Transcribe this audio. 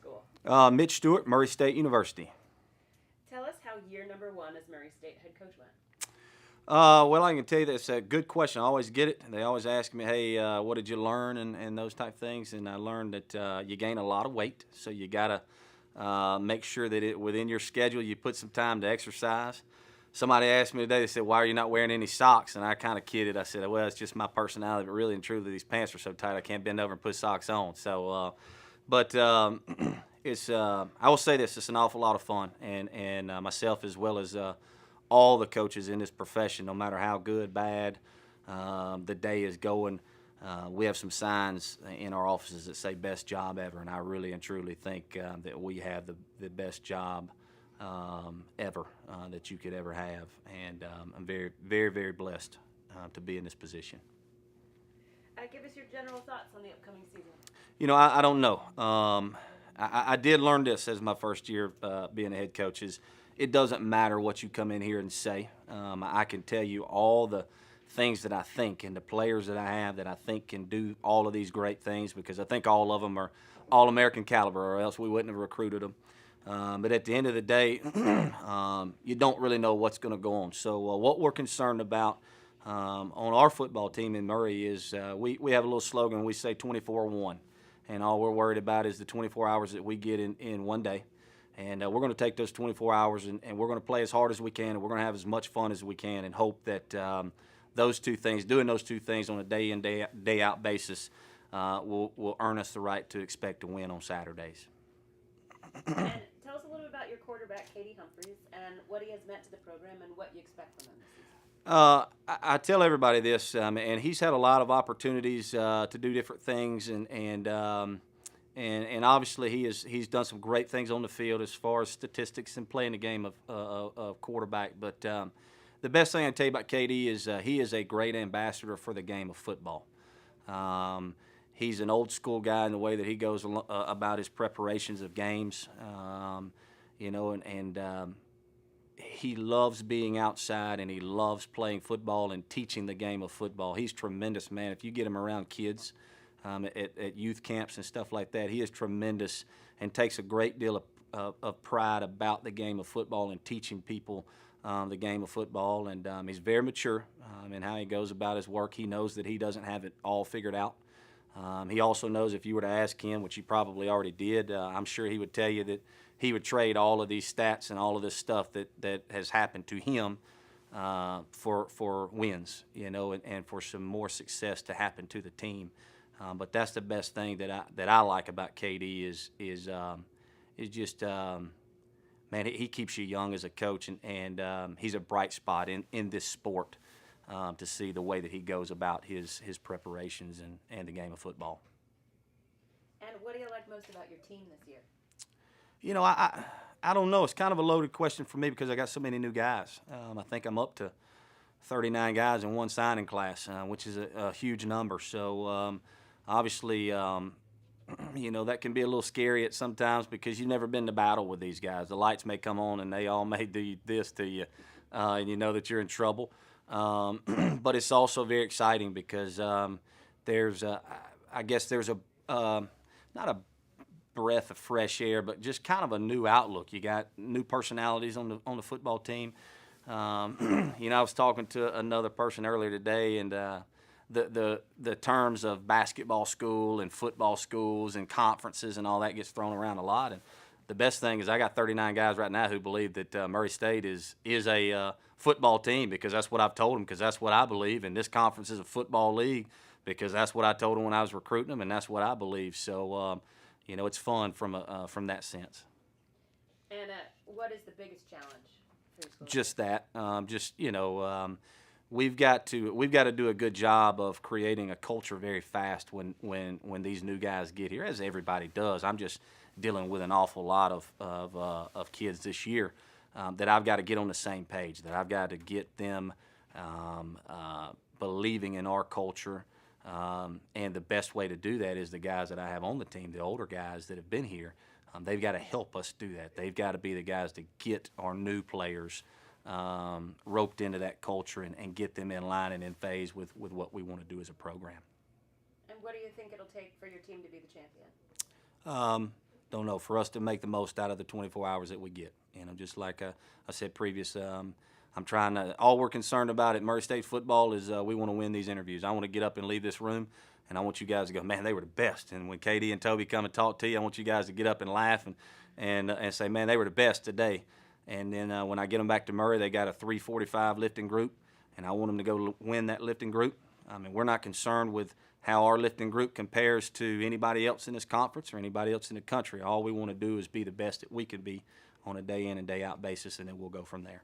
school? Mitch Stewart, Murray State University. Tell us how year number 1 as Murray State head coach went. Well, I can tell you that's a good question. I always get it. They always ask me, hey, what did you learn and those type things. And I learned that you gain a lot of weight, so you got to make sure that within your schedule you put some time to exercise. Somebody asked me today, they said, why are you not wearing any socks? And I kind of kidded. I said, well, it's just my personality, but really and truly these pants are so tight I can't bend over and put socks on. So, it's I will say this, it's an awful lot of fun. And myself as well as all the coaches in this profession, no matter how good, bad the day is going, we have some signs in our offices that say best job ever. And I really and truly think that we have the best job ever that you could ever have, and I'm very, very, very blessed to be in this position. Give us your general thoughts on the upcoming season. You know, I don't know. I did learn this as my first year being a head coach is it doesn't matter what you come in here and say. I can tell you all the things that I think and the players that I have that I think can do all of these great things because I think all of them are All-American caliber or else we wouldn't have recruited them. But at the end of the day, you don't really know what's going to go on. So what we're concerned about on our football team in Murray is we have a little slogan. We say 24-1. And all we're worried about is the 24 hours that we get in one day. And we're going to take those 24 hours and we're going to play as hard as we can. And we're going to have as much fun as we can and hope that those two things, doing those two things on a day-in, day-out basis will earn us the right to expect to win on Saturdays. And tell us a little bit about your quarterback, Katie Humphreys, and what he has meant to the program and what you expect from him this season. I tell everybody this, and he's had a lot of opportunities to do different things, and obviously he's done some great things on the field as far as statistics and playing the game of quarterback. But the best thing I can tell you about KD is he is a great ambassador for the game of football. He's an old school guy in the way that he goes about his preparations of games, and he loves being outside and he loves playing football and teaching the game of football. He's tremendous, man. If you get him around kids at youth camps and stuff like that, he is tremendous and takes a great deal of pride about the game of football and teaching people the game of football. And he's very mature in how he goes about his work. He knows that he doesn't have it all figured out. He also knows if you were to ask him, which he probably already did, I'm sure he would tell you that he would trade all of these stats and all of this stuff that has happened to him for wins, and for some more success to happen to the team. But that's the best thing that I like about KD is just man, he keeps you young as a coach, and he's a bright spot in this sport. To see the way that he goes about his preparations and the game of football. And what do you like most about your team this year? You know, I don't know. It's kind of a loaded question for me because I got so many new guys. I think I'm up to 39 guys in one signing class, which is a huge number. So obviously, that can be a little scary at sometimes because you've never been to battle with these guys. The lights may come on and they all may do this to you, and you know that you're in trouble. But it's also very exciting because there's not a breath of fresh air, but just kind of a new outlook. You got new personalities on the football team. I was talking to another person earlier today, and the terms of basketball school and football schools and conferences and all that gets thrown around a lot. And the best thing is I got 39 guys right now who believe that Murray State is a football team because that's what I've told them, because that's what I believe, and this conference is a football league because that's what I told them when I was recruiting them, and that's what I believe. So, it's fun from that sense. And what is the biggest challenge for your school? Just that. We've got to do a good job of creating a culture very fast when these new guys get here, as everybody does. I'm just dealing with an awful lot of kids this year. That I've got to get on the same page, that I've got to get them believing in our culture. And the best way to do that is the guys that I have on the team, the older guys that have been here. They've got to help us do that. They've got to be the guys to get our new players roped into that culture and get them in line and in phase with what we want to do as a program. And what do you think it'll take for your team to be the champion? don't know. For us to make the most out of the 24 hours that we get, just like I said previous, I'm trying to. All we're concerned about at Murray State football is we want to win these interviews. I want to get up and leave this room, and I want you guys to go, man, they were the best. And when Katie and Toby come and talk to you, I want you guys to get up and laugh and say, man, they were the best today. And then when I get them back to Murray, they got a 345 lifting group, and I want them to go win that lifting group. I mean, we're not concerned with how our lifting group compares to anybody else in this conference or anybody else in the country. All we want to do is be the best that we can be on a day in and day out basis, and then we'll go from there.